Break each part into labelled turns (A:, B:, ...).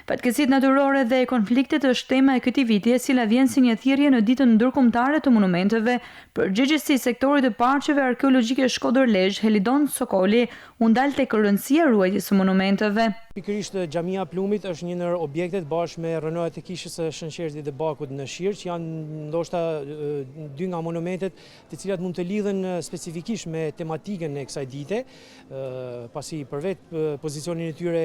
A: Fatkeqësitë natyrore dhe konfliktet është tema e këtij viti, e cila vjen si një thirrje në ditën ndërkombëtare të monumenteve. Përgjegjësi i sektorit të parqeve arkeologjike Shkodër-Lezhë, Helidon Sokoli, u ndal tek rëndësia e ruajtjes së monumenteve.
B: Pikërisht Xhamia e Plumit është një ndër objektet bashkë me rënoja të kishës së Shënqerzit dhe Bakut në Shirë, që janë ndoshta dy nga monumentet të cilat mund të lidhen specifikisht me tematikën e kësaj dite, pasi për vetë pozicionin e tyre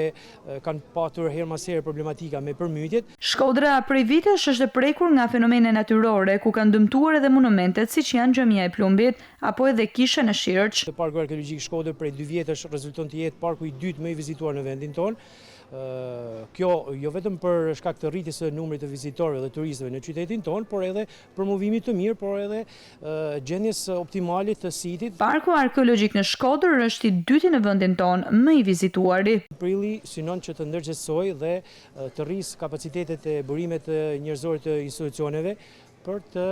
B: kanë patur her mas here problematika me përmytjet.
A: Shkodra prej vitesh është e prekur nga fenomene natyrore, ku kanë dëmtuar edhe monumentet siç janë Xhamia e Plumbit apo edhe kisha në Shirë.
B: Parku arkeologjik Shkodër prej 2 vjetësh rezulton të jetë parku i dytë më i vizituar në vendin tonë. Kjo jo vetëm për shkak të rritjes së numrit të vizitorëve dhe turistëve në qytetin tonë, por edhe promovimit të mirë, por edhe gjendjes optimale të sitit.
A: Parku arkeologjik në Shkodër është i dyti në vendin tonë më i vizituari.
B: Prilli synon që të ndërgjegjësojë dhe të rrisë kapacitetet e burimet njerëzore të institucioneve për të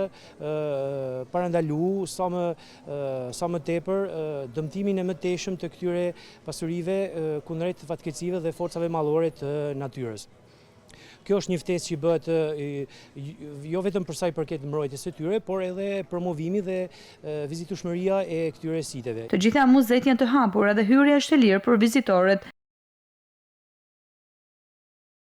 B: parandaluar sa më tepër dëmtimin e mëtejshëm të këtyre pasurive kundrejt fatkeqësive dhe forcave mallore të natyrës. Kjo është një ftesë që bëhet jo vetëm për sa i përket mbrojtjes së tyre, por edhe promovimi dhe vizitueshmëria e këtyre siteve.
A: Të gjitha muzeet janë të hapura dhe hyrja është e lirë për vizitorët.